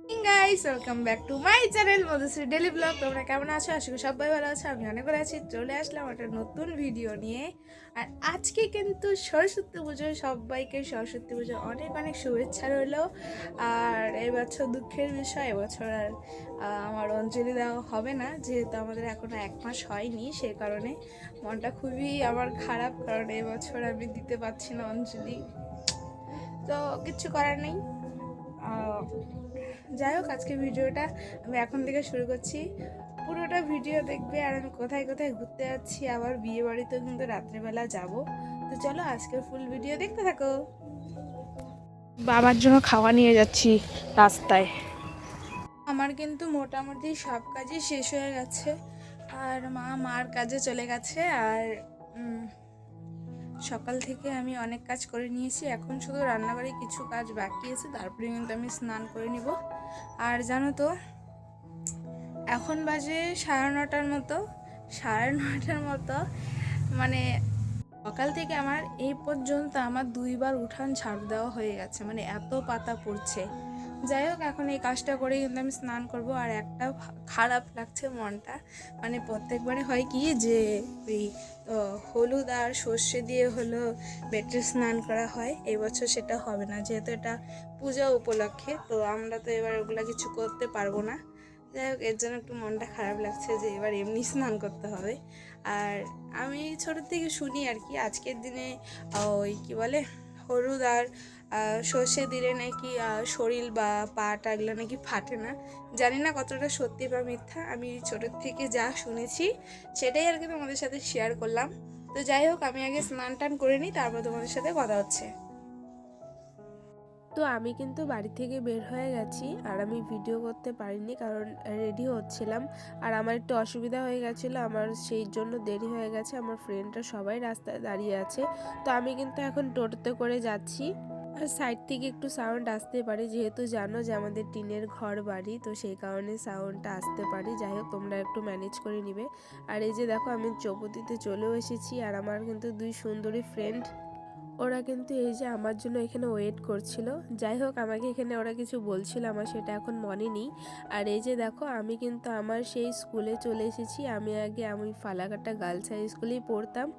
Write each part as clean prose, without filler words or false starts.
Guys, welcome back to my channel Madhushree daily blog. তোমরা কেমন আছো? আশা করি সবাই ভালো আছো। আমি অনেক ভালো আছি। চলে আসলাম একটা নতুন ভিডিও নিয়ে। আর আজকে কিন্তু সরস্বতী পুজো, সবাইকে সরস্বতী পুজো অনেক অনেক শুভেচ্ছা রইলো। আর এবছর দুঃখের বিষয়, এবছর আর আমার অঞ্জলি দেওয়া হবে না, যেহেতু আমাদের এখনো 1 মাস হয়নি। সেই কারণে মনটা খুবই আমার খারাপ, কারণ এবছর আমি দিতে পারছি না অঞ্জলি। তো কিচ্ছু করার নেই। যাই হোক, আজকে ভিডিওটা আমি এখন থেকে শুরু করছি। পুরোটা ভিডিও দেখবে। আর আমি কোথায় কোথায় ঘুরতে যাচ্ছি, আবার বিয়ে বাড়িতেও কিন্তু রাত্রেবেলা যাব। তো চলো আজকের ফুল ভিডিও দেখতে থাকো। বাবার জন্য খাওয়া নিয়ে যাচ্ছি রাস্তায়। আমার কিন্তু মোটামুটি সব কাজই শেষ হয়ে গেছে। আর মার কাজে চলে গেছে। আর সকাল থেকে আমি অনেক কাজ করে নিয়েছি। এখন শুধু রান্নাঘরে কিছু কাজ বাকি আছে, তারপরে কিন্তু আমি স্নান করে নিব। আর জানো তো, এখন বাজে 9:30 মতো। 9:30 মতো মানে সকাল থেকে আমার এই পর্যন্ত আমার 2বার উঠান ঝাড়ু দেওয়া হয়ে গেছে, মানে এত পাতা পড়ছে। যাই হোক, এখন এই কাজটা করে কিন্তু আমি স্নান করব। আর একটা খারাপ লাগছে মনটা, মানে প্রত্যেকবারে হয় কি যে ওই হলুদ আর সর্ষে দিয়ে হলো বেটে স্নান করা হয়, এবছর সেটা হবে না, যেহেতু এটা পূজা উপলক্ষে। তো আমরা তো এবার ওগুলো কিছু করতে পারবো না। যাই হোক, এর জন্য একটু মনটা খারাপ লাগছে যে এবার এমনি স্নান করতে হবে। আর আমি ছোটোর থেকে শুনি আর কি, আজকের দিনে ওই কি বলে হলুদ আর সর্ষে দিলে নাকি শরীর বা পা টাগুলো নাকি ফাটে না। জানি না কতটা সত্যি বা মিথ্যা, আমি ছোটোর থেকে যা শুনেছি সেটাই আর কি তোমাদের সাথে শেয়ার করলাম। তো যাই হোক, আমি আগে স্নান টান করে নিই, তারপর তোমাদের সাথে কথা হচ্ছে। তো আমি কিন্তু বাড়ি থেকে বের হয়ে গেছি, আর আমি ভিডিও করতে পারিনি কারণ রেডি হচ্ছিলাম। আর আমার একটু অসুবিধা হয়ে গেছিলো, আমার সেই জন্য দেরি হয়ে গেছে। আমার ফ্রেন্ডরা সবাই রাস্তায় দাঁড়িয়ে আছে। তো আমি কিন্তু এখন টোটোতে করে যাচ্ছি। আর সাইড থেকে একটু সাউন্ড আসতে পারে, যেহেতু জানো যে আমাদের টিনের ঘর বাড়ি, তো সেই কারণে সাউন্ডটা আসতে পারে। যাই হোক, তোমরা একটু ম্যানেজ করে নিবে। আর এই যে দেখো, আমি চৌপতিতে চলেও এসেছি। আর আমার কিন্তু 2 সুন্দরী ফ্রেন্ড, ওরা কিন্তু এই যে আমার জন্য এখানে ওয়েট করছিল। যাই হোক, আমাকে এখানে ওরা কিছু বলছিল, আমার সেটা এখন মনে নেই। আর এই যে দেখো, আমি কিন্তু আমার সেই স্কুলে চলে এসেছি। আমি ফালাকাটা গার্লস হাই স্কুলেই পড়তাম।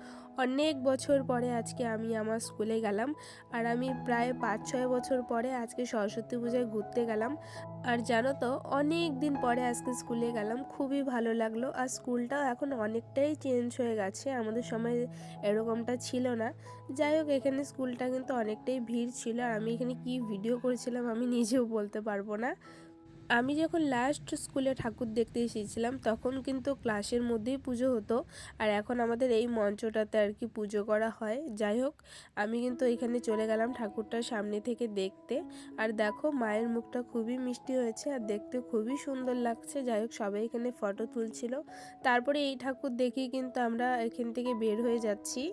অনেক বছর পরে আজকে আমি আমার স্কুলে গেলাম। আর আমি প্রায় 5-6 বছর পরে আজকে সরস্বতী পূজায় ঘুরতে গেলাম। আর জানো তো, অনেক দিন পরে আজকে স্কুলে গেলাম, খুবই ভালো লাগলো। আর স্কুলটাও এখন অনেকটাই চেঞ্জ হয়ে গেছে, আমাদের সময় এরকমটা ছিল না। যাই হোক, এখানে স্কুলটা কিন্তু অনেকটাই ভিড় ছিল। আর আমি এখানে কি ভিডিও করেছিলাম আমি নিজেও বলতে পারবো না। আমি যখন লাস্ট স্কুলে ঠাকুর দেখতে এসেছিলাম, তখন কিন্তু ক্লাসের মধ্যেই পুজো হতো। আর এখন আমাদের এই মঞ্চটাতে আর কি পুজো করা হয়। যাই হোক, আমি কিন্তু এখানে চলে গেলাম ঠাকুরটার সামনে থেকে দেখতে। আর দেখো, মায়ের মুখটা খুবই মিষ্টি হয়েছে আর দেখতে খুবই সুন্দর লাগছে। যাই হোক, সবাই এখানে ফটো তুলছিল। তারপরে এই ঠাকুর দেখেই কিন্তু আমরা এখান থেকে বের হয়ে যাচ্ছি।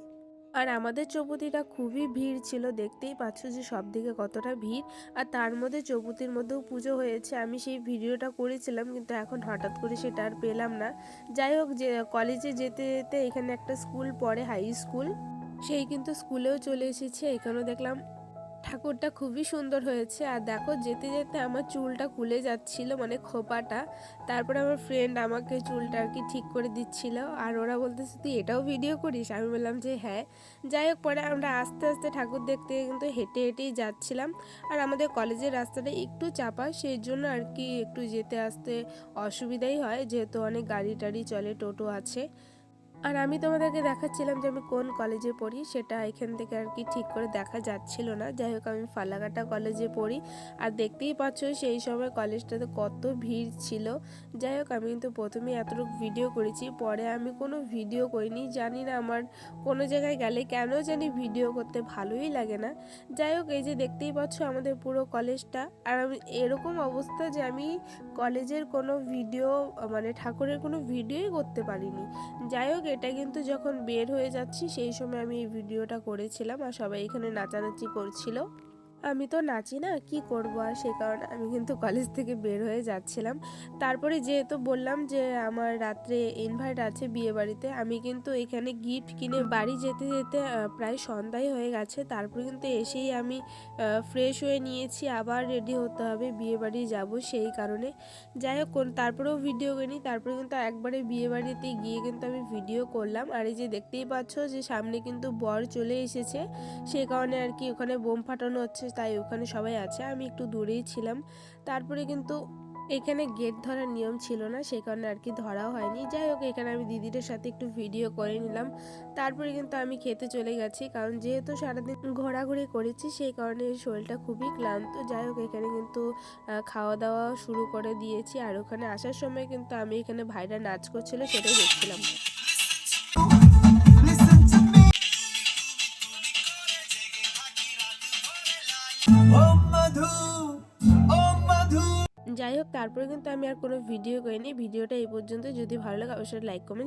আর আমাদের চৌপতিটা খুবই ভিড় ছিল, দেখতেই পাচ্ছ যে সব দিকে কতটা ভিড়। আর তার মধ্যে চৌপতির মধ্যেও পুজো হয়েছে। আমি সেই ভিডিওটা করেছিলাম, কিন্তু এখন হঠাৎ করে সেটা আর পেলাম না। যাই হোক, যে কলেজে যেতে যেতে এখানে একটা স্কুল পড়ে, হাই স্কুল, সেই কিন্তু স্কুলেও চলে এসেছে। এখানেও দেখলাম ঠাকুরটা খুবই সুন্দর হয়েছে। আর দেখো, যেতে যেতে আমার চুলটা খুলে যাচ্ছিল, মানে খোপাটা। তারপরে আমার ফ্রেন্ড আমাকে চুলটা আর কি ঠিক করে দিচ্ছিল। আর ওরা বলতেছে, তুই এটাও ভিডিও করিস? আমি বললাম যে হ্যাঁ। যাই হোক, পরে আমরা আস্তে আস্তে ঠাকুর দেখতে কিন্তু হেঁটে হেঁটেই যাচ্ছিলাম। আর আমাদের কলেজের রাস্তাটা একটু চাপা, সেই জন্য আর কি একটু যেতে আসতে অসুবিধাই হয়, যেহেতু অনেক গাড়ি টাড়ি চলে, টোটো আছে। আর আমি তোমাদেরকে দেখাচ্ছিলাম যে আমি কোন কলেজে পড়ি, সেটা এখান থেকে আর কি ঠিক করে দেখা যাচ্ছিল না। যাই হোক, আমি ফালাকাটা কলেজে পড়ি। আর দেখতেই পাচ্ছ সেই সময় কলেজটাতে কত ভিড় ছিল। যাই হোক, আমি কিন্তু প্রথমেই এতটুকু ভিডিও করেছি, পরে আমি কোনো ভিডিও করিনি। জানি না আমার কোনো জায়গায় গেলে কেন জানি ভিডিও করতে ভালোই লাগে না। যাই হোক, এই যে দেখতেই পাচ্ছ আমাদের পুরো কলেজটা। আর আমি এরকম অবস্থা যে আমি কলেজের কোনো ভিডিও, মানে ঠাকুরের কোনো ভিডিওই করতে পারিনি। যাই হোক, এটা কিন্তু যখন বের হয়ে যাচ্ছি সেই সময় আমি এই ভিডিওটা করেছিলাম। আর সবাই এখানে নাচানাচি করছিল। আমি তো নাচি না, কি করব আর, সেই কারণে আমি কিন্তু কলেজ থেকে বের হয়ে যাচ্ছিলাম। তারপরে যেহেতু বললাম যে আমার রাত্রে ইনভাইট আছে বিয়ে বাড়িতে, আমি কিন্তু এখানে গিফট কিনে বাড়ি যেতে যেতে প্রায় সন্ধ্যাই হয়ে গেছে। তারপরে কিন্তু এসেই আমি ফ্রেশ হয়ে নিয়েছি, আবার রেডি হতে হবে, বিয়ে বাড়ি যাব সেই কারণে। যাই হোক, তারপরেও ভিডিও করিনি। তারপরে কিন্তু একবারে বিয়ে বাড়িতে গিয়ে কিন্তু আমি ভিডিও করলাম। আর এই যে দেখতেই পাচ্ছ যে সামনে কিন্তু বর চলে এসেছে, সেই কারণে আর কি ওখানে বোম ফাটানো হচ্ছে, তাই ওখানে সবাই আছে, আমি একটু দূরেই ছিলাম। তারপরে কিন্তু এখানে গেট ধরার নিয়ম ছিল না, সেই কারণে আর কি ধরাও হয়নি। যাই হোক, এখানে আমি দিদিদের সাথে একটু ভিডিও করে নিলাম। তারপরে কিন্তু আমি খেতে চলে গেছি, কারণ যেহেতু সারাদিন ঘোরাঘুরি করেছি সেই কারণে শরীরটা খুবই ক্লান্ত। যাই হোক, এখানে কিন্তু খাওয়া দাওয়া শুরু করে দিয়েছি। আর ওখানে আসার সময় কিন্তু আমি এখানে ভাইরা নাচ করছিল, সেটাই দেখছিলাম। যাই হোক, তারপরে কিন্তু আমি আর কোনো ভিডিও করিনি। ভিডিওটা এই পর্যন্ত। যদি ভালো লাগে অবশ্যই লাইক কমেন্ট